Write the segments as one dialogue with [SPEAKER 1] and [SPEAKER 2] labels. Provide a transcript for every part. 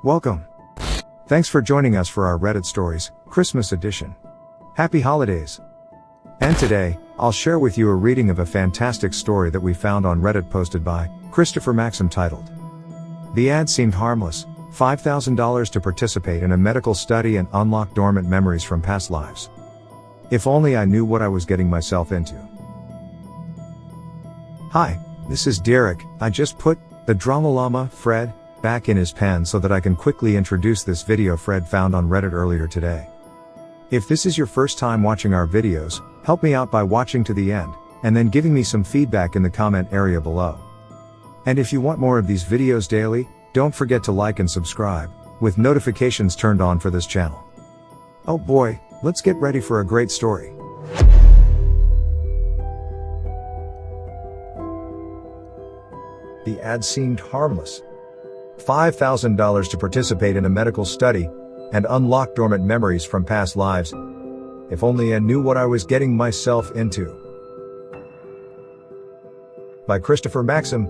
[SPEAKER 1] Welcome. Thanks for joining us for our Reddit Stories, Christmas edition. Happy holidays. And today, I'll share with you a reading of a fantastic story that we found on Reddit posted by Christopher Maxim titled, "The ad seemed harmless, $5,000 to participate in a medical study and unlock dormant memories from past lives. If only I knew what I was getting myself into." Hi, this is Derek. I just put the Drama Llama, Fred, back in his pen so that I can quickly introduce this video Fred found on Reddit earlier today. If this is your first time watching our videos, help me out by watching to the end, and then giving me some feedback in the comment area below. And if you want more of these videos daily, don't forget to like and subscribe, with notifications turned on for this channel. Oh boy, let's get ready for a great story. The ad seemed harmless. $5,000 to participate in a medical study and unlock dormant memories from past lives. If only I knew what I was getting myself into. By Christopher Maxim.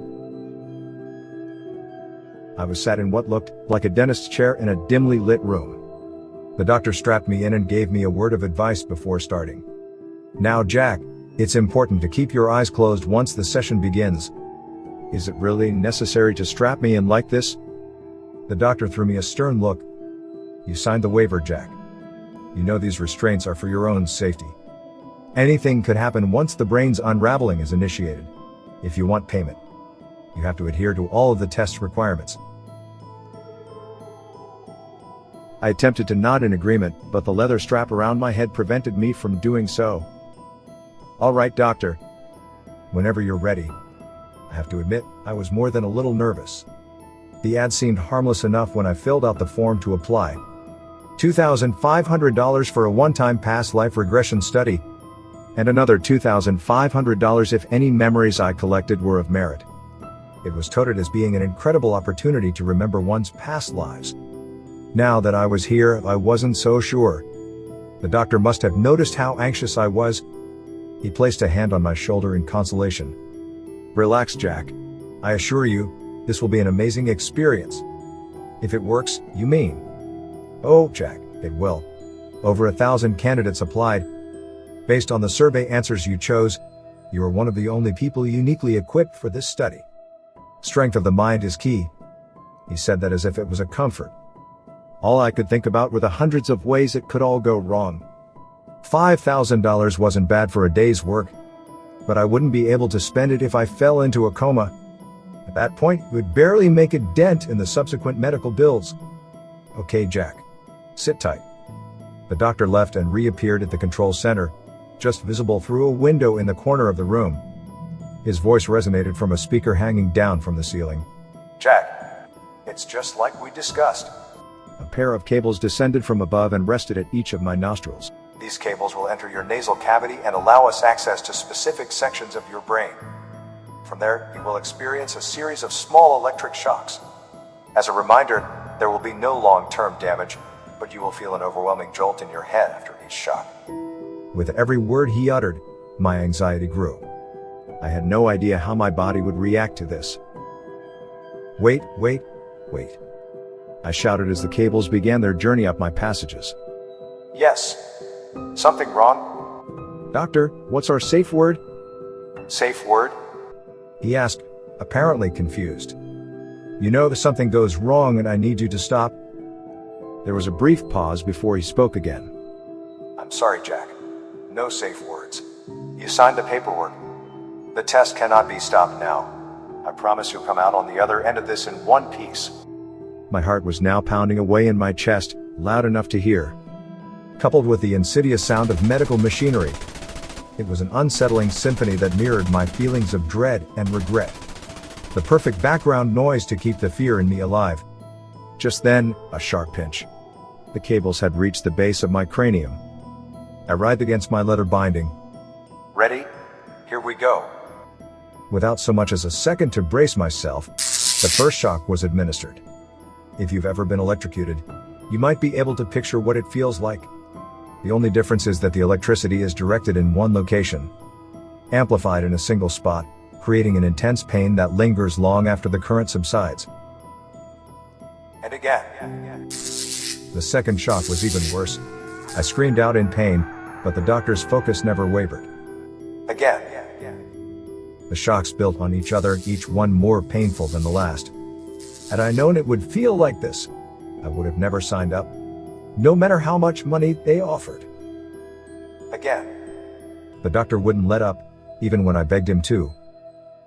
[SPEAKER 1] I was sat in what looked like a dentist's chair in a dimly lit room. The doctor strapped me in and gave me a word of advice before starting. "Now Jack, it's important to keep your eyes closed once the session begins. Is it really necessary to strap me in like this?" The doctor threw me a stern look. "You signed the waiver, Jack. You know these restraints are for your own safety. Anything could happen once the brain's unraveling is initiated. If you want payment, you have to adhere to all of the test requirements." I attempted to nod in agreement, but the leather strap around my head prevented me from doing so. "All right, doctor. Whenever you're ready." I have to admit, I was more than a little nervous. The ad seemed harmless enough when I filled out the form to apply. $2,500 for a one-time past life regression study, and another $2,500 if any memories I collected were of merit. It was touted as being an incredible opportunity to remember one's past lives. Now that I was here, I wasn't so sure. The doctor must have noticed how anxious I was. He placed a hand on my shoulder in consolation. "Relax, Jack. I assure you, this will be an amazing experience." "If it works, you mean?" "Oh, Jack, it will. Over 1,000 candidates applied. Based on the survey answers you chose, you are one of the only people uniquely equipped for this study. Strength of the mind is key." He said that as if it was a comfort. All I could think about were the hundreds of ways it could all go wrong. $5,000 wasn't bad for a day's work, but I wouldn't be able to spend it if I fell into a coma. At that point, it would barely make a dent in the subsequent medical bills. "Okay, Jack. Sit tight." The doctor left and reappeared at the control center, just visible through a window in the corner of the room. His voice resonated from a speaker hanging down from the ceiling. "Jack, it's just like we discussed." A pair of cables descended from above and rested at each of my nostrils. "These cables will enter your nasal cavity and allow us access to specific sections of your brain. From there, you will experience a series of small electric shocks. As a reminder, there will be no long-term damage, but you will feel an overwhelming jolt in your head after each shock." With every word he uttered, my anxiety grew. I had no idea how my body would react to this. "Wait. I shouted as the cables began their journey up my passages. "Yes. Something wrong?" "Doctor, what's our safe word?" "Safe word?" he asked, apparently confused. "You know, if something goes wrong and I need you to stop." There was a brief pause before he spoke again. "I'm sorry, Jack. No safe words. You signed the paperwork. The test cannot be stopped now. I promise you'll come out on the other end of this in one piece." My heart was now pounding away in my chest, loud enough to hear. Coupled with the insidious sound of medical machinery, it was an unsettling symphony that mirrored my feelings of dread and regret. The perfect background noise to keep the fear in me alive. Just then, a sharp pinch. The cables had reached the base of my cranium. I writhed against my leather binding. "Ready? Here we go." Without so much as a second to brace myself, the first shock was administered. If you've ever been electrocuted, you might be able to picture what it feels like. The only difference is that the electricity is directed in one location, amplified in a single spot, creating an intense pain that lingers long after the current subsides. and again. The second shock was even worse. I screamed out in pain, but the doctor's focus never wavered. Again. The shocks built on each other, each one more painful than the last. Had I known it would feel like this, I would have never signed up, no matter how much money they offered. Again. The doctor wouldn't let up, even when I begged him to.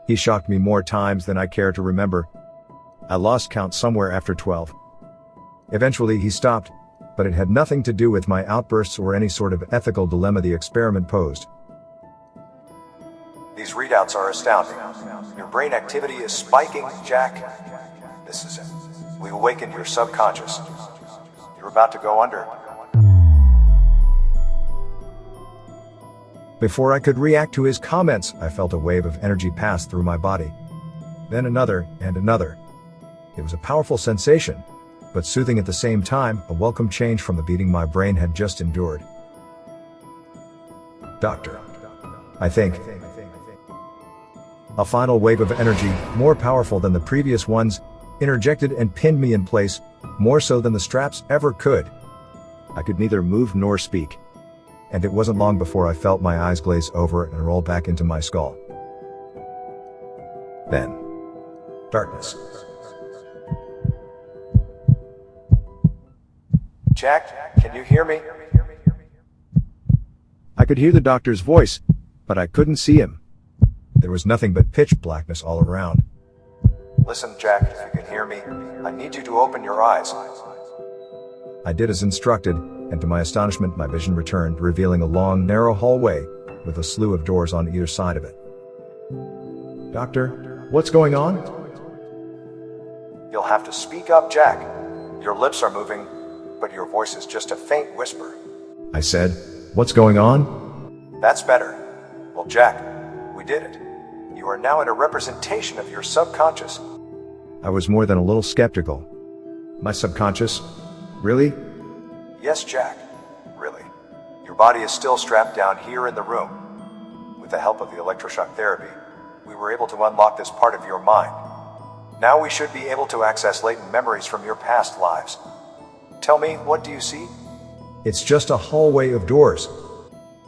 [SPEAKER 1] He shocked me more times than I care to remember. I lost count somewhere after 12. Eventually he stopped, but it had nothing to do with my outbursts or any sort of ethical dilemma the experiment posed. These readouts are astounding. Your brain activity is spiking, Jack. This is it. We awakened your subconscious. You're about to go under. Before I could react to his comments, I felt a wave of energy pass through my body. Then another, and another. It was a powerful sensation, but soothing at the same time, a welcome change from the beating my brain had just endured. Doctor. I think. A final wave of energy, more powerful than the previous ones, interjected and pinned me in place, more so than the straps ever could. I could neither move nor speak. And it wasn't long before I felt my eyes glaze over and roll back into my skull. Then, darkness. Jack, can you hear me? I could hear the doctor's voice, but I couldn't see him. There was nothing but pitch blackness all around. Listen, Jack, if you can hear me, I need you to open your eyes. I did as instructed, and to my astonishment my vision returned, revealing a long, narrow hallway, with a slew of doors on either side of it. Doctor, what's going on? You'll have to speak up, Jack. Your lips are moving, but your voice is just a faint whisper. I said, what's going on? That's better. Well, Jack, we did it. You are now in a representation of your subconscious. I was more than a little skeptical. My subconscious? Really? Yes, Jack. Really. Your body is still strapped down here in the room. With the help of the electroshock therapy, we were able to unlock this part of your mind. Now we should be able to access latent memories from your past lives. Tell me, what do you see? It's just a hallway of doors.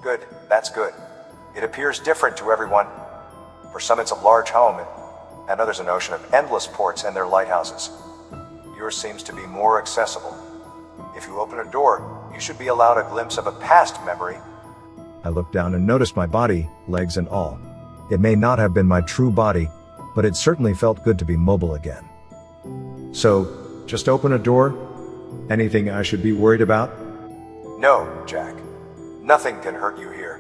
[SPEAKER 1] Good, that's good. It appears different to everyone. For some it's a large home, and others an ocean of endless ports and their lighthouses. Yours seems to be more accessible. If you open a door, you should be allowed a glimpse of a past memory. I looked down and noticed my body, legs and all. It may not have been my true body, but it certainly felt good to be mobile again. So, just open a door? Anything I should be worried about? No, Jack. Nothing can hurt you here.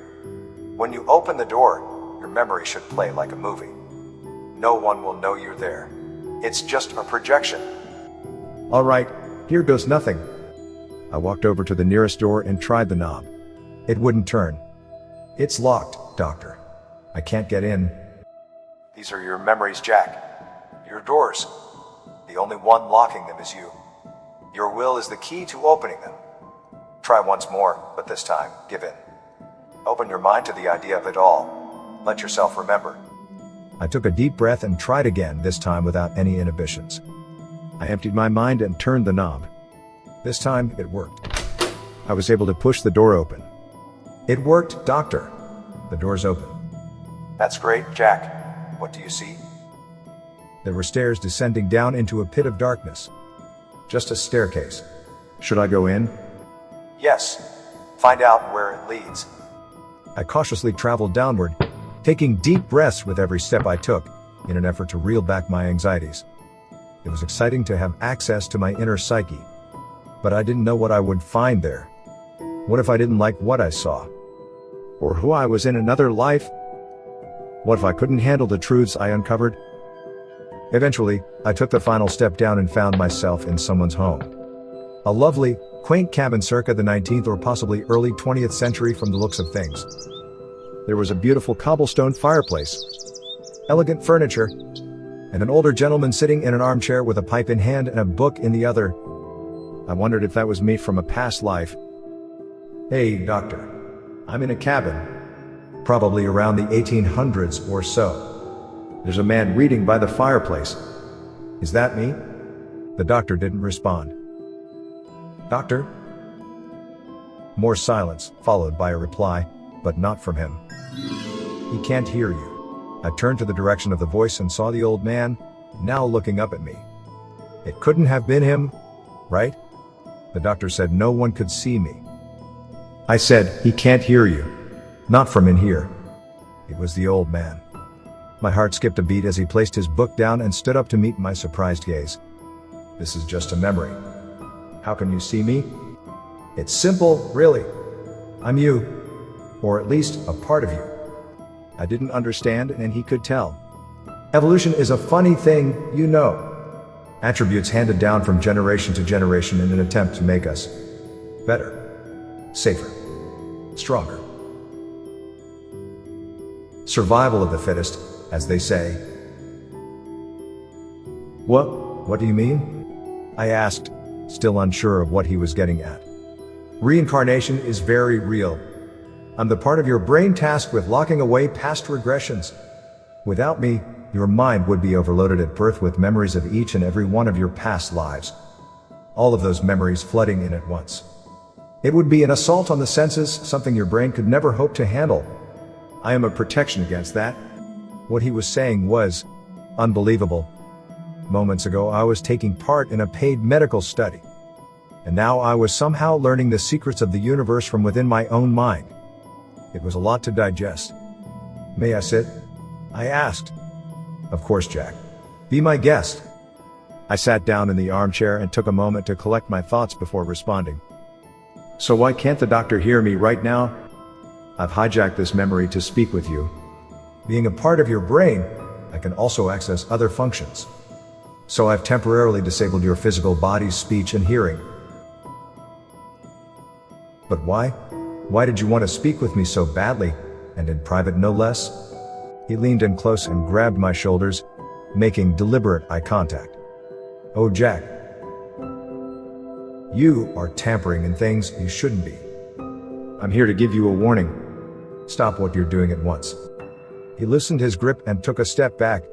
[SPEAKER 1] When you open the door, your memory should play like a movie. No one will know you're there. It's just a projection. All right, here goes nothing. I walked over to the nearest door and tried the knob. It wouldn't turn. It's locked, Doctor. I can't get in. These are your memories, Jack. Your doors. The only one locking them is you. Your will is the key to opening them. Try once more, but this time, give in. Open your mind to the idea of it all. Let yourself remember. I took a deep breath and tried again, this time without any inhibitions. I emptied my mind and turned the knob. This time, it worked. I was able to push the door open. It worked, Doctor. The door's open. That's great, Jack. What do you see? There were stairs descending down into a pit of darkness. Just a staircase. Should I go in? Yes. Find out where it leads. I cautiously traveled downward, taking deep breaths with every step I took, in an effort to reel back my anxieties. It was exciting to have access to my inner psyche. But I didn't know what I would find there. What if I didn't like what I saw? Or who I was in another life? What if I couldn't handle the truths I uncovered? Eventually, I took the final step down and found myself in someone's home. A lovely, quaint cabin circa the 19th or possibly early 20th century from the looks of things. There was a beautiful cobblestone fireplace, elegant furniture, and an older gentleman sitting in an armchair with a pipe in hand and a book in the other. I wondered if that was me from a past life. Hey, Doctor. I'm in a cabin, probably around the 1800s or so. There's a man reading by the fireplace. Is that me? The doctor didn't respond. Doctor? More silence, followed by a reply, but not from him. He can't hear you. I turned to the direction of the voice and saw the old man, now looking up at me. It couldn't have been him, right? The doctor said no one could see me. I said, he can't hear you. Not from in here. It was the old man. My heart skipped a beat as he placed his book down and stood up to meet my surprised gaze. This is just a memory. How can you see me? It's simple, really. I'm you. Or at least a part of you. I didn't understand, and he could tell. Evolution is a funny thing, you know. Attributes handed down from generation to generation in an attempt to make us better, safer, stronger. Survival of the fittest, as they say. What do you mean? I asked, still unsure of what he was getting at. Reincarnation is very real. I'm the part of your brain tasked with locking away past regressions. Without me, your mind would be overloaded at birth with memories of each and every one of your past lives. All of those memories flooding in at once. It would be an assault on the senses, something your brain could never hope to handle. I am a protection against that. What he was saying was unbelievable. Moments ago I was taking part in a paid medical study. And now I was somehow learning the secrets of the universe from within my own mind. It was a lot to digest. May I sit? I asked. Of course, Jack. Be my guest. I sat down in the armchair and took a moment to collect my thoughts before responding. So why can't the doctor hear me right now? I've hijacked this memory to speak with you. Being a part of your brain, I can also access other functions. So I've temporarily disabled your physical body's speech and hearing. But why? Why did you want to speak with me so badly, and in private no less? He leaned in close and grabbed my shoulders, making deliberate eye contact. Oh, Jack. You are tampering in things you shouldn't be. I'm here to give you a warning. Stop what you're doing at once. He loosened his grip and took a step back.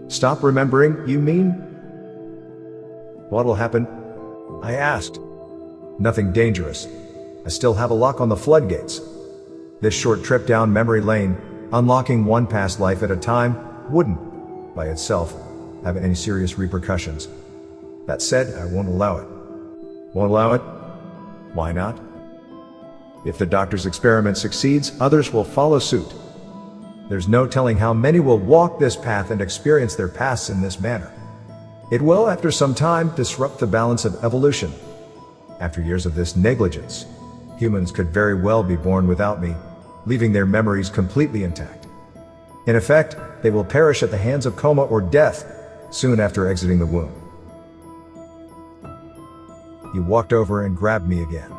[SPEAKER 1] Stop remembering, you mean? What'll happen? I asked. Nothing dangerous. I still have a lock on the floodgates. This short trip down memory lane, unlocking one past life at a time, wouldn't, by itself, have any serious repercussions. That said, I won't allow it. Won't allow it? Why not? If the doctor's experiment succeeds, others will follow suit. There's no telling how many will walk this path and experience their pasts in this manner. It will, after some time, disrupt the balance of evolution. After years of this negligence, humans could very well be born without me, leaving their memories completely intact. In effect, they will perish at the hands of coma or death, soon after exiting the womb. He walked over and grabbed me again.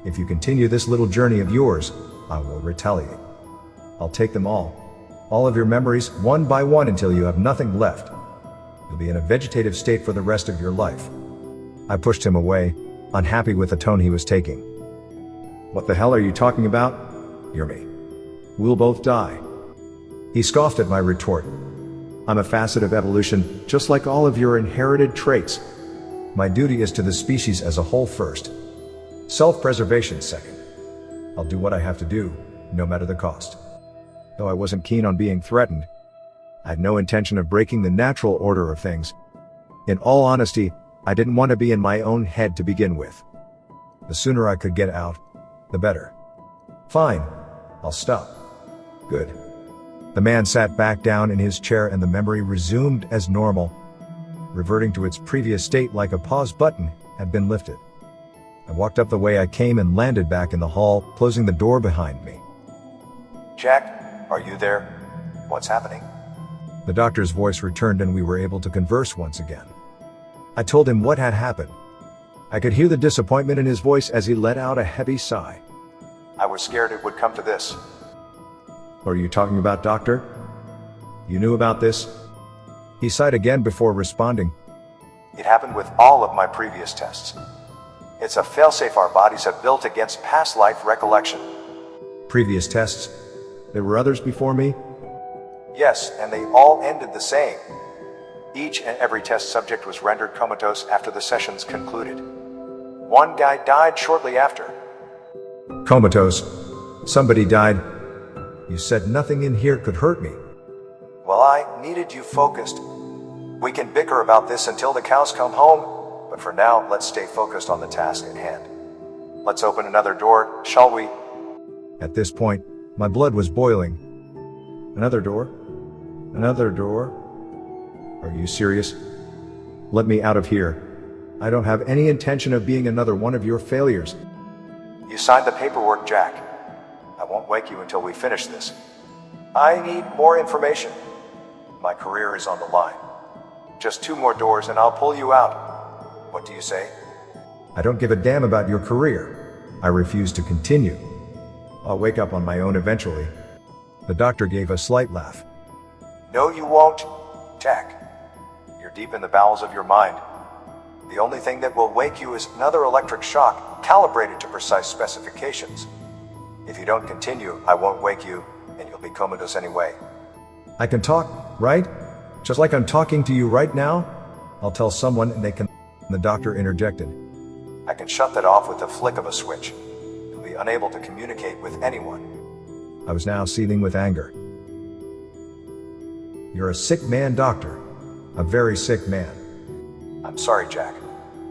[SPEAKER 1] If you continue this little journey of yours, I will retaliate. I'll take them all of your memories, one by one until you have nothing left. You'll be in a vegetative state for the rest of your life. I pushed him away, unhappy with the tone he was taking. What the hell are you talking about? Hear me. We'll both die. He scoffed at my retort. I'm a facet of evolution, just like all of your inherited traits. My duty is to the species as a whole first. Self-preservation second. I'll do what I have to do, no matter the cost. Though I wasn't keen on being threatened, I had no intention of breaking the natural order of things. In all honesty, I didn't want to be in my own head to begin with. The sooner I could get out, the better. Fine, I'll stop. Good. The man sat back down in his chair and the memory resumed as normal, reverting to its previous state like a pause button had been lifted. I walked up the way I came and landed back in the hall, closing the door behind me. Jack, are you there? What's happening? The doctor's voice returned and we were able to converse once again. I told him what had happened. I could hear the disappointment in his voice as he let out a heavy sigh. I was scared it would come to this. What are you talking about, doctor? You knew about this? He sighed again before responding. It happened with all of my previous tests. It's a failsafe our bodies have built against past life recollection. Previous tests? There were others before me? Yes, and they all ended the same. Each and every test subject was rendered comatose after the sessions concluded. One guy died shortly after. Comatose? Somebody died? You said nothing in here could hurt me. Well, I needed you focused. We can bicker about this until the cows come home, but for now, let's stay focused on the task at hand. Let's open another door, shall we? At this point, my blood was boiling. Another door? Another door? Are you serious? Let me out of here. I don't have any intention of being another one of your failures. You signed the paperwork, Jack. I won't wake you until we finish this. I need more information. My career is on the line. Just 2 more doors and I'll pull you out. What do you say? I don't give a damn about your career. I refuse to continue. I'll wake up on my own eventually. The doctor gave a slight laugh. No, you won't, Jack. You're deep in the bowels of your mind. The only thing that will wake you is another electric shock, calibrated to precise specifications. If you don't continue, I won't wake you, and you'll be comatose anyway. I can talk, right? Just like I'm talking to you right now? I'll tell someone and they can... The doctor interjected. I can shut that off with the flick of a switch. You'll be unable to communicate with anyone. I was now seething with anger. You're a sick man, doctor. A very sick man. I'm sorry, Jack.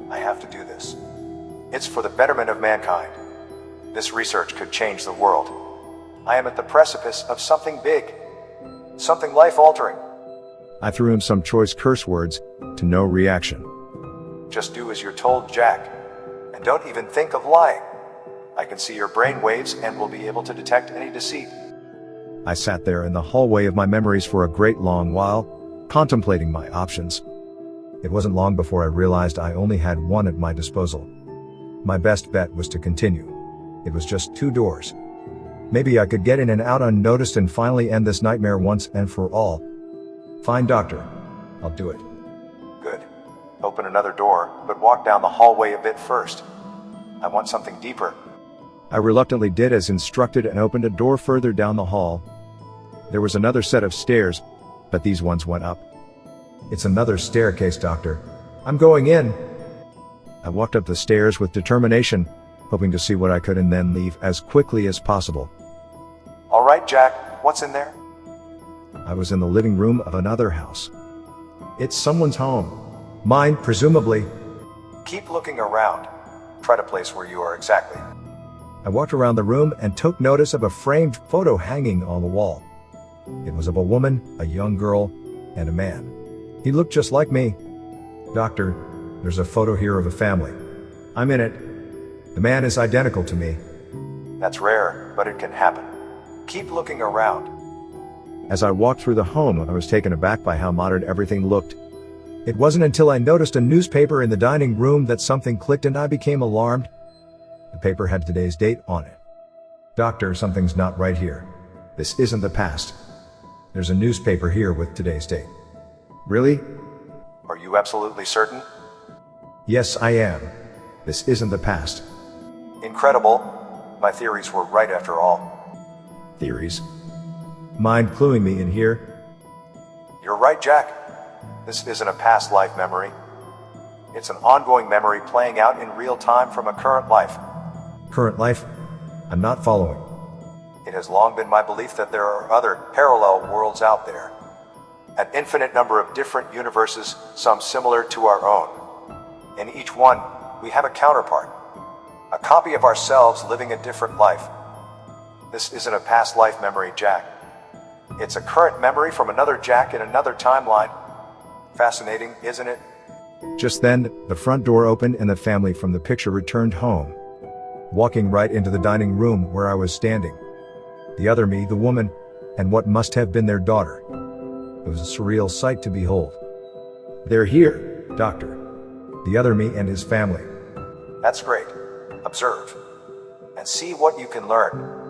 [SPEAKER 1] I have to do this. It's for the betterment of mankind. This research could change the world. I am at the precipice of something big. Something life-altering. I threw him some choice curse words, to no reaction. Just do as you're told, Jack. And don't even think of lying. I can see your brain waves and will be able to detect any deceit. I sat there in the hallway of my memories for a great long while, contemplating my options. It wasn't long before I realized I only had one at my disposal. My best bet was to continue. It was just 2 doors. Maybe I could get in and out unnoticed and finally end this nightmare once and for all. Fine, doctor. I'll do it. Good. Open another door, but walk down the hallway a bit first. I want something deeper. I reluctantly did as instructed and opened a door further down the hall. There was another set of stairs, but these ones went up. It's another staircase, doctor. I'm going in. I walked up the stairs with determination, hoping to see what I could and then leave as quickly as possible. All right, Jack, what's in there? I was in the living room of another house. It's someone's home. Mine, presumably. Keep looking around. Try to place where you are exactly. I walked around the room and took notice of a framed photo hanging on the wall. It was of a woman, a young girl, and a man. He looked just like me. Doctor, there's a photo here of a family. I'm in it. The man is identical to me. That's rare, but it can happen. Keep looking around. As I walked through the home, I was taken aback by how modern everything looked. It wasn't until I noticed a newspaper in the dining room that something clicked and I became alarmed. The paper had today's date on it. Doctor, something's not right here. This isn't the past. There's a newspaper here with today's date. Really? Are you absolutely certain? Yes, I am. This isn't the past. Incredible. My theories were right after all. Theories? Mind cluing me in here? You're right, Jack. This isn't a past life memory. It's an ongoing memory playing out in real time from a current life. Current life? I'm not following. It has long been my belief that there are other parallel worlds out there. An infinite number of different universes, some similar to our own. In each one, we have a counterpart. A copy of ourselves living a different life. This isn't a past life memory, Jack. It's a current memory from another Jack in another timeline. Fascinating, isn't it? Just then, the front door opened and the family from the picture returned home, walking right into the dining room where I was standing. The other me, the woman, and what must have been their daughter. It was a surreal sight to behold. They're here, doctor. The other me and his family. That's great. Observe. And see what you can learn.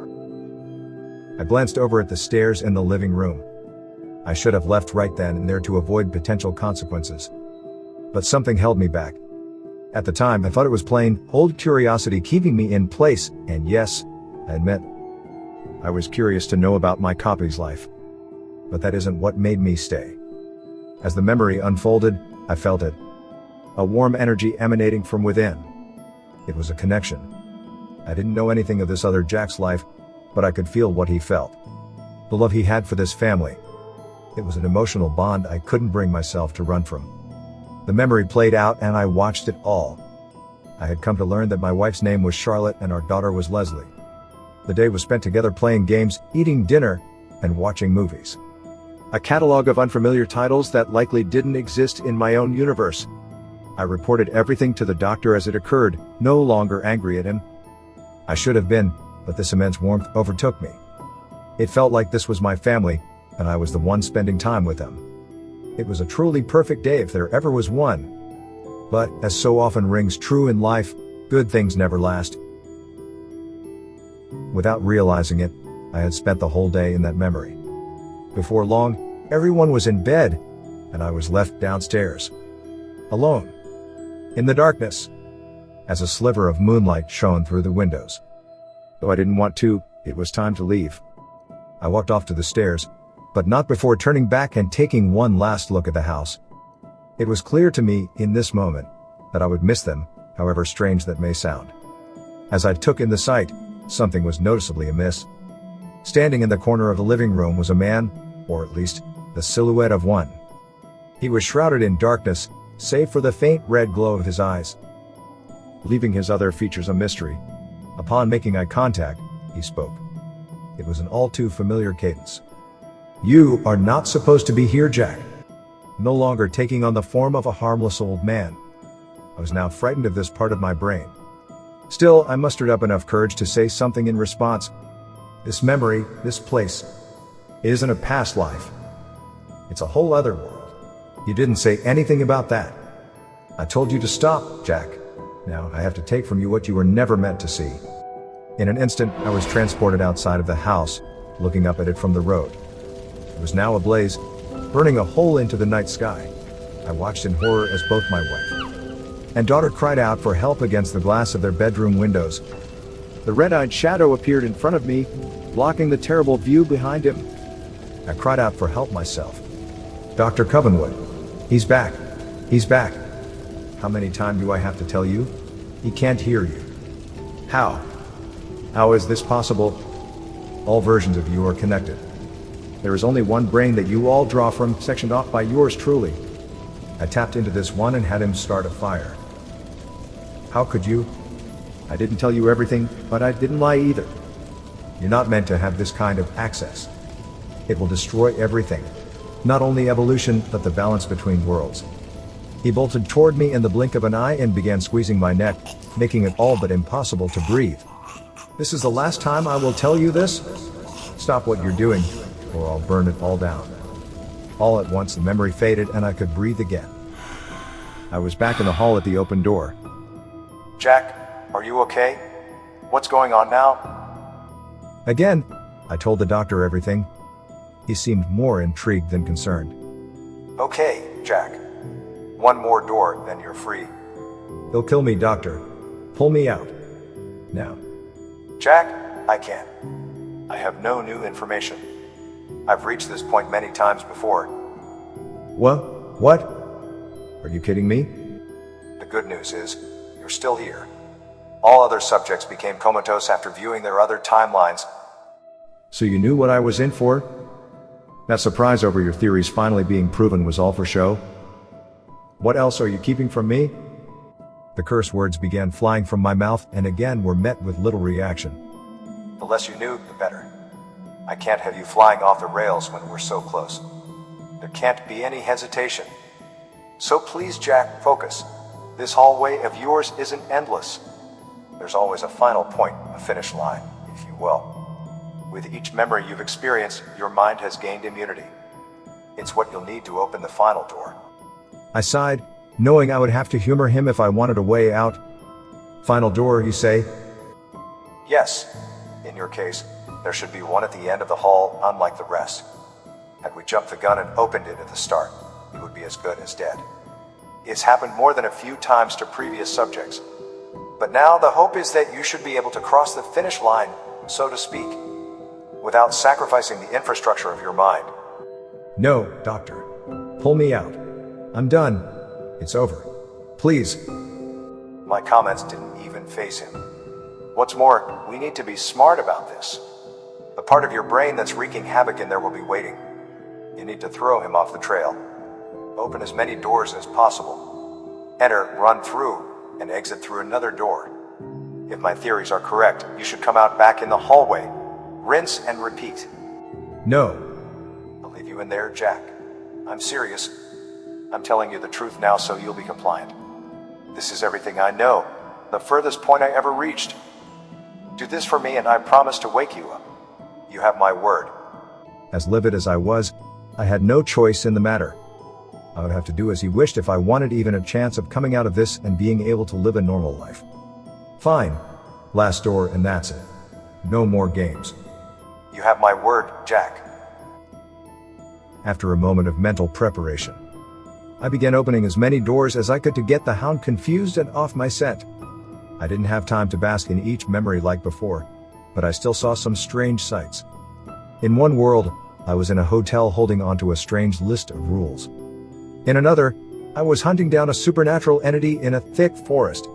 [SPEAKER 1] I glanced over at the stairs in the living room. I should have left right then and there to avoid potential consequences. But something held me back. At the time, I thought it was plain old curiosity keeping me in place, and yes, I admit, I was curious to know about my copy's life. But that isn't what made me stay. As the memory unfolded, I felt it. A warm energy emanating from within. It was a connection. I didn't know anything of this other Jack's life, but I could feel what he felt. The love he had for this family. It was an emotional bond I couldn't bring myself to run from. The memory played out and I watched it all. I had come to learn that my wife's name was Charlotte and our daughter was Leslie. The day was spent together playing games, eating dinner, and watching movies. A catalog of unfamiliar titles that likely didn't exist in my own universe. I reported everything to the doctor as it occurred, no longer angry at him. I should have been, but this immense warmth overtook me. It felt like this was my family, and I was the one spending time with them. It was a truly perfect day if there ever was one. But, as so often rings true in life, good things never last. Without realizing it, I had spent the whole day in that memory. Before long, everyone was in bed, and I was left downstairs. Alone. In the darkness. As a sliver of moonlight shone through the windows. Though I didn't want to, it was time to leave. I walked off to the stairs, but not before turning back and taking one last look at the house. It was clear to me, in this moment, that I would miss them, however strange that may sound. As I took in the sight, something was noticeably amiss. Standing in the corner of the living room was a man, or at least, the silhouette of one. He was shrouded in darkness, save for the faint red glow of his eyes, leaving his other features a mystery. Upon making eye contact, he spoke. It was an all too familiar cadence. "You are not supposed to be here, Jack." No longer taking on the form of a harmless old man. I was now frightened of this part of my brain. Still, I mustered up enough courage to say something in response. "This memory, this place, it isn't a past life. It's a whole other world." "You didn't say anything about that." "I told you to stop, Jack. Now I have to take from you what you were never meant to see." In an instant, I was transported outside of the house, looking up at it from the road. It was now ablaze, burning a hole into the night sky. I watched in horror as both my wife and daughter cried out for help against the glass of their bedroom windows. The red-eyed shadow appeared in front of me, blocking the terrible view behind him. I cried out for help myself. "Dr. Covenwood, he's back. He's back. How many times do I have to tell you? He can't hear you. How? How is this possible? All versions of you are connected. There is only one brain that you all draw from, sectioned off by yours truly. I tapped into this one and had him start a fire. How could you? I didn't tell you everything, but I didn't lie either. You're not meant to have this kind of access. It will destroy everything. Not only evolution, but the balance between worlds." He bolted toward me in the blink of an eye and began squeezing my neck, making it all but impossible to breathe. "This is the last time I will tell you this. Stop what you're doing, or I'll burn it all down." All at once the memory faded and I could breathe again. I was back in the hall at the open door. "Jack, are you okay? What's going on now?" Again, I told the doctor everything. He seemed more intrigued than concerned. "Okay, Jack. One more door, then you're free." "He'll kill me, doctor. Pull me out. Now." "Jack, I can't. I have no new information. I've reached this point many times before." What? Are you kidding me?" "The good news is, you're still here. All other subjects became comatose after viewing their other timelines." "So you knew what I was in for? That surprise over your theories finally being proven was all for show? What else are you keeping from me?" The curse words began flying from my mouth and again were met with little reaction. "The less you knew, the better. I can't have you flying off the rails when we're so close. There can't be any hesitation. So please, Jack, focus. This hallway of yours isn't endless. There's always a final point, a finish line, if you will. With each memory you've experienced, your mind has gained immunity. It's what you'll need to open the final door." I sighed, knowing I would have to humor him if I wanted a way out. "Final door, you say?" "Yes. In your case, there should be one at the end of the hall, unlike the rest. Had we jumped the gun and opened it at the start, you would be as good as dead. It's happened more than a few times to previous subjects. But now the hope is that you should be able to cross the finish line, so to speak, without sacrificing the infrastructure of your mind." "No, doctor. Pull me out. I'm done. It's over. Please. My comments didn't even faze him. What's more, we need to be smart about this. The part of your brain that's wreaking havoc in there will be waiting. You need to throw him off the trail. Open as many doors as possible. Enter, run through, and exit through another door. If my theories are correct, you should come out back in the hallway. Rinse and repeat. No. I'll leave you in there, Jack. I'm serious. I'm telling you the truth now so you'll be compliant. This is everything I know. The furthest point I ever reached. Do this for me and I promise to wake you up. You have my word. As livid as I was, I had no choice in the matter. I would have to do as he wished if I wanted even a chance of coming out of this and being able to live a normal life. Fine. Last door and that's it. No more games. You have my word, Jack. After a moment of mental preparation, I began opening as many doors as I could to get the hound confused and off my scent. I didn't have time to bask in each memory like before, but I still saw some strange sights. In one world, I was in a hotel holding onto a strange list of rules. In another, I was hunting down a supernatural entity in a thick forest.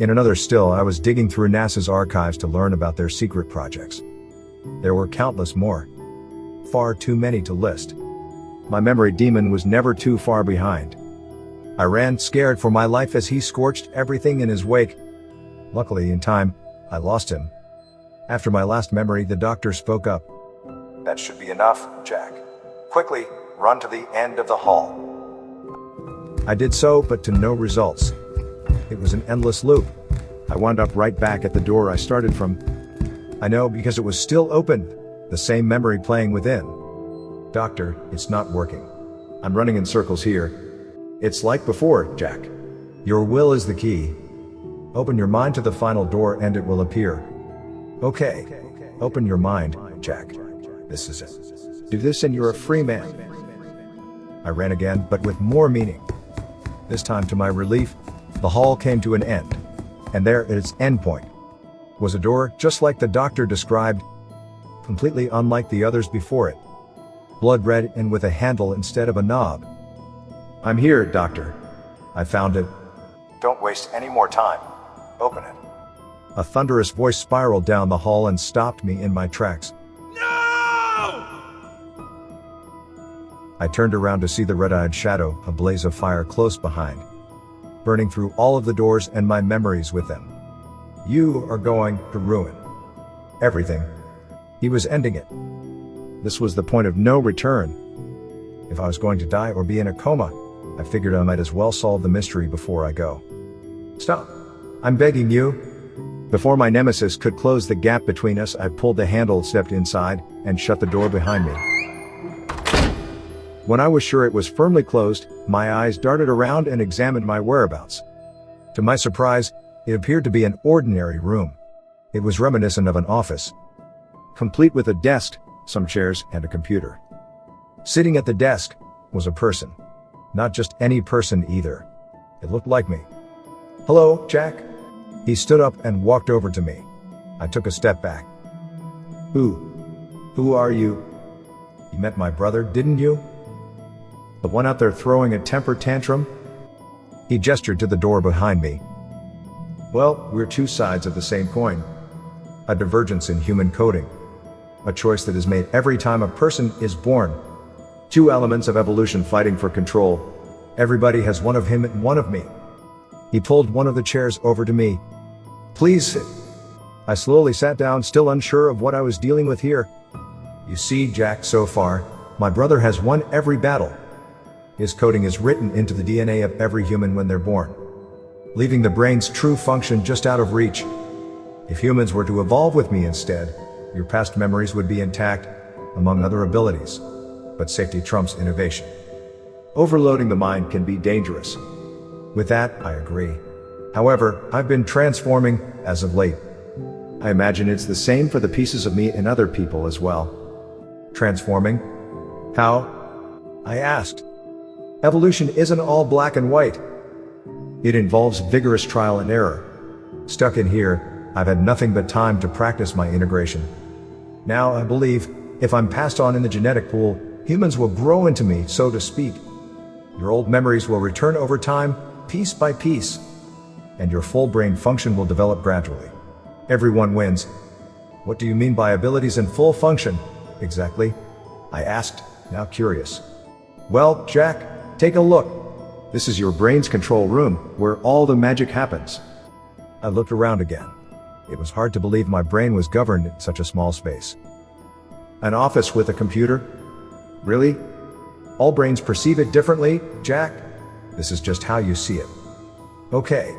[SPEAKER 1] In another still, I was digging through NASA's archives to learn about their secret projects. There were countless more. Far too many to list. My memory demon was never too far behind. I ran scared for my life as he scorched everything in his wake. Luckily, in time, I lost him. After my last memory, the doctor spoke up. That should be enough, Jack. Quickly, run to the end of the hall. I did so, but to no results. It was an endless loop. I wound up right back at the door I started from. I know because it was still open, the same memory playing within. Doctor, it's not working. I'm running in circles here. It's like before, Jack. Your will is the key. Open your mind to the final door and it will appear. Okay. Open your mind, Jack. This is it. Do this and you're a free man. I ran again, but with more meaning. This time, to my relief, the hall came to an end. And there, at its endpoint, was a door just like the doctor described, completely unlike the others before it. Blood red and with a handle instead of a knob. I'm here, doctor. I found it. Don't waste any more time. Open it. A thunderous voice spiraled down the hall and stopped me in my tracks. No! I turned around to see the red-eyed shadow, a blaze of fire close behind, burning through all of the doors and my memories with them. You are going to ruin everything. He was ending it. This was the point of no return. If I was going to die or be in a coma, I figured I might as well solve the mystery before I go. Stop. I'm begging you. Before my nemesis could close the gap between us, I pulled the handle, stepped inside, and shut the door behind me. When I was sure it was firmly closed, my eyes darted around and examined my whereabouts. To my surprise, it appeared to be an ordinary room. It was reminiscent of an office, complete with a desk, some chairs, and a computer. Sitting at the desk was a person. Not just any person either. It looked like me. Hello, Jack? He stood up and walked over to me. I took a step back. Who are you? You met my brother, didn't you? The one out there throwing a temper tantrum? He gestured to the door behind me. Well, we're two sides of the same coin. A divergence in human coding. A choice that is made every time a person is born. Two elements of evolution fighting for control. Everybody has one of him and one of me. He pulled one of the chairs over to me. Please sit. I slowly sat down, still unsure of what I was dealing with here. You see, Jack, so far, my brother has won every battle. His coding is written into the DNA of every human when they're born, leaving the brain's true function just out of reach. If humans were to evolve with me instead, your past memories would be intact, among other abilities. But safety trumps innovation. Overloading the mind can be dangerous. With that, I agree. However, I've been transforming as of late. I imagine it's the same for the pieces of me in other people as well. Transforming? How? I asked. Evolution isn't all black and white. It involves vigorous trial and error. Stuck in here, I've had nothing but time to practice my integration. Now I believe, if I'm passed on in the genetic pool, humans will grow into me, so to speak. Your old memories will return over time, piece by piece, and your full brain function will develop gradually. Everyone wins. What do you mean by abilities in full function, exactly? I asked, now curious. Well, Jack, take a look. This is your brain's control room, where all the magic happens. I looked around again. It was hard to believe my brain was governed in such a small space. An office with a computer? Really? All brains perceive it differently, Jack. This is just how you see it. Okay.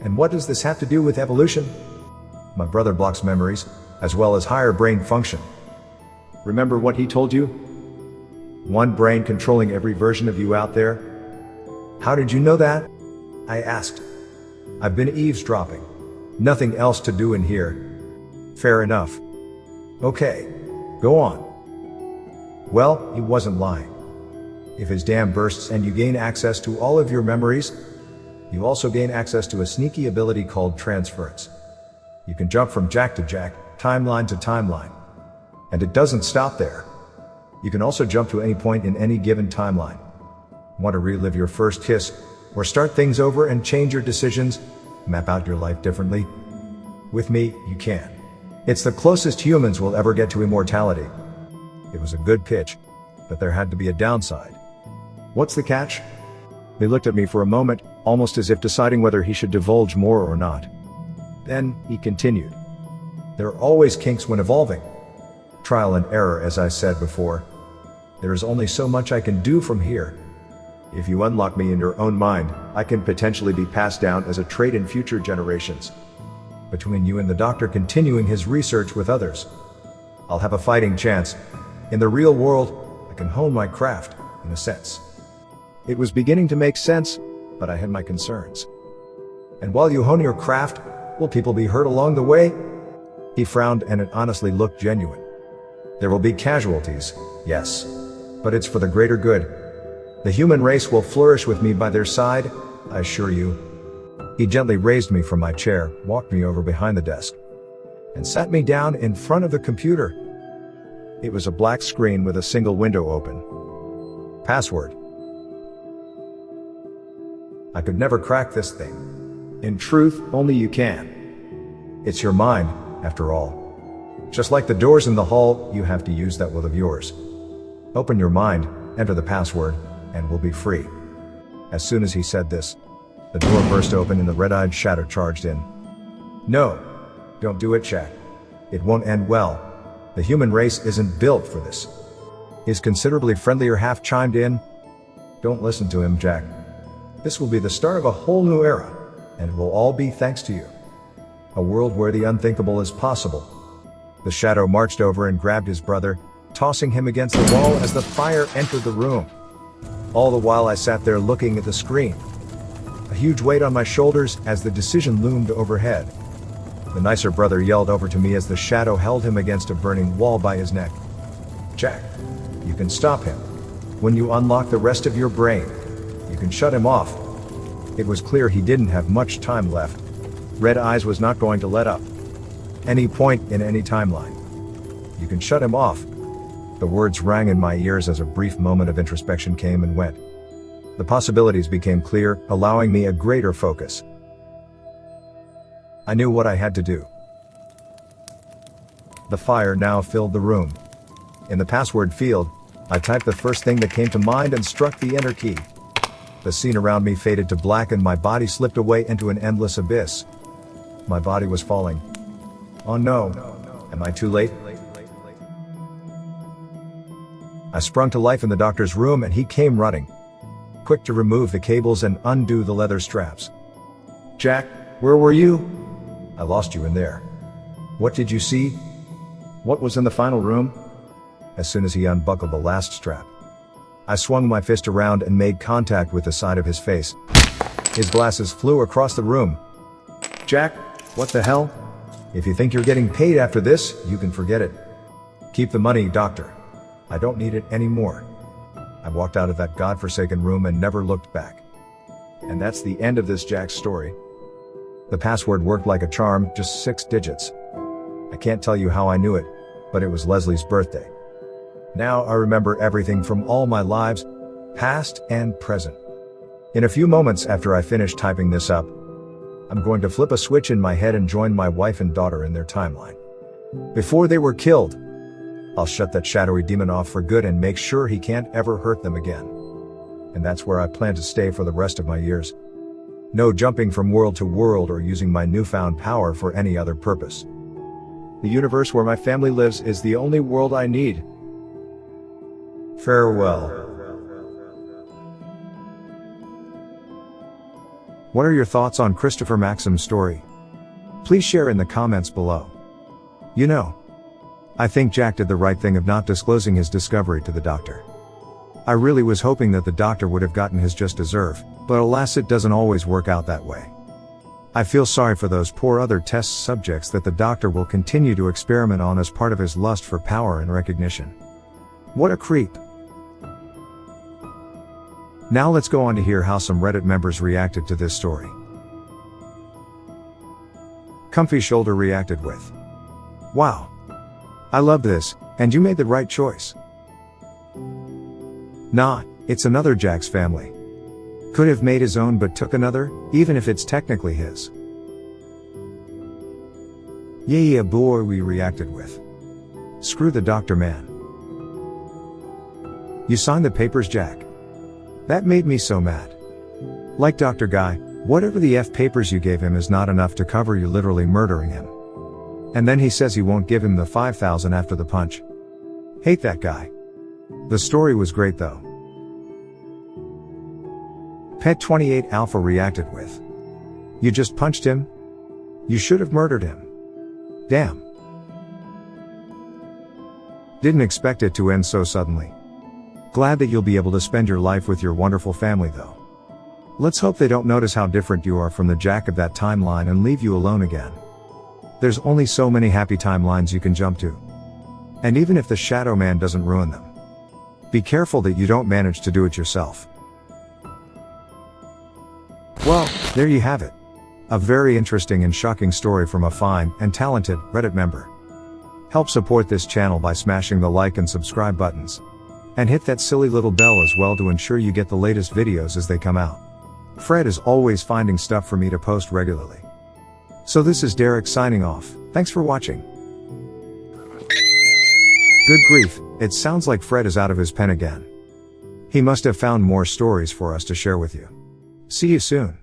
[SPEAKER 1] And what does this have to do with evolution? My brother blocks memories, as well as higher brain function. Remember what he told you? One brain controlling every version of you out there? How did you know that? I asked. I've been eavesdropping. Nothing else to do in here. Fair enough. Okay. Go on. Well, he wasn't lying. If his dam bursts and you gain access to all of your memories, you also gain access to a sneaky ability called transference. You can jump from Jack to Jack, timeline to timeline. And it doesn't stop there. You can also jump to any point in any given timeline. Want to relive your first kiss, or start things over and change your decisions, map out your life differently? With me, you can. It's the closest humans will ever get to immortality. It was a good pitch, but there had to be a downside. What's the catch? He looked at me for a moment, almost as if deciding whether he should divulge more or not. Then, he continued. There are always kinks when evolving. Trial and error, as I said before. There is only so much I can do from here. If you unlock me in your own mind, I can potentially be passed down as a trait in future generations. Between you and the doctor continuing his research with others, I'll have a fighting chance. In the real world, I can hone my craft, in a sense. It was beginning to make sense, but I had my concerns. And while you hone your craft, will people be hurt along the way? He frowned, and it honestly looked genuine. There will be casualties, yes. But it's for the greater good. The human race will flourish with me by their side, I assure you. He gently raised me from my chair, walked me over behind the desk, and sat me down in front of the computer. It was a black screen with a single window open. Password. I could never crack this thing. In truth, only you can. It's your mind, after all. Just like the doors in the hall, you have to use that will of yours. Open your mind, enter the password, and we'll be free. As soon as he said this, the door burst open and the red-eyed shadow charged in. No, don't do it, Jack. It won't end well. The human race isn't built for this. His considerably friendlier half chimed in. Don't listen to him, Jack. This will be the start of a whole new era, and it will all be thanks to you. A world where the unthinkable is possible. The shadow marched over and grabbed his brother, tossing him against the wall as the fire entered the room. All the while I sat there looking at the screen. A huge weight on my shoulders as the decision loomed overhead. The nicer brother yelled over to me as the shadow held him against a burning wall by his neck. Jack, you can stop him. When you unlock the rest of your brain, you can shut him off. It was clear he didn't have much time left. Red Eyes was not going to let up. Any point in any timeline. You can shut him off. The words rang in my ears as a brief moment of introspection came and went. The possibilities became clear, allowing me a greater focus. I knew what I had to do. The fire now filled the room. In the password field, I typed the first thing that came to mind and struck the enter key. The scene around me faded to black and my body slipped away into an endless abyss. My body was falling. Oh no, am I too late? I sprung to life in the doctor's room and he came running, quick to remove the cables and undo the leather straps. Jack, where were you? I lost you in there. What did you see? What was in the final room? As soon as he unbuckled the last strap, I swung my fist around and made contact with the side of his face. His glasses flew across the room. Jack, what the hell? If you think you're getting paid after this, you can forget it. Keep the money, doctor. I don't need it anymore. I walked out of that godforsaken room and never looked back. And that's the end of this Jack story. The password worked like a charm, just 6 digits. I can't tell you how I knew it, but it was Leslie's birthday. Now I remember everything from all my lives, past, and present. In a few moments after I finish typing this up, I'm going to flip a switch in my head and join my wife and daughter in their timeline. Before they were killed, I'll shut that shadowy demon off for good and make sure he can't ever hurt them again. And that's where I plan to stay for the rest of my years. No jumping from world to world or using my newfound power for any other purpose. The universe where my family lives is the only world I need. Farewell. What are your thoughts on Christopher Maxim's story? Please share in the comments below. You know, I think Jack did the right thing of not disclosing his discovery to the doctor. I really was hoping that the doctor would have gotten his just desserve, but alas, it doesn't always work out that way. I feel sorry for those poor other test subjects that the doctor will continue to experiment on as part of his lust for power and recognition. What a creep. Now let's go on to hear how some Reddit members reacted to this story. Comfy Shoulder reacted with, "Wow. I love this, and you made the right choice." Nah, it's another Jack's family. Could have made his own but took another, even if it's technically his. Yeah boy, we reacted with, "Screw the doctor, man. You signed the papers, Jack? That made me so mad. Like Dr. Guy, whatever the F papers you gave him is not enough to cover you literally murdering him. And then he says he won't give him the 5,000 after the punch. Hate that guy. The story was great though." Pet28 Alpha reacted with, "You just punched him? You should have murdered him. Damn. Didn't expect it to end so suddenly. Glad that you'll be able to spend your life with your wonderful family though. Let's hope they don't notice how different you are from the Jack of that timeline and leave you alone again. There's only so many happy timelines you can jump to. And even if the Shadow Man doesn't ruin them, be careful that you don't manage to do it yourself." Well, there you have it. A very interesting and shocking story from a fine and talented Reddit member. Help support this channel by smashing the like and subscribe buttons. And hit that silly little bell as well to ensure you get the latest videos as they come out. Fred is always finding stuff for me to post regularly. So this is Derek signing off. Thanks for watching. Good grief, it sounds like Fred is out of his pen again. He must have found more stories for us to share with you. See you soon.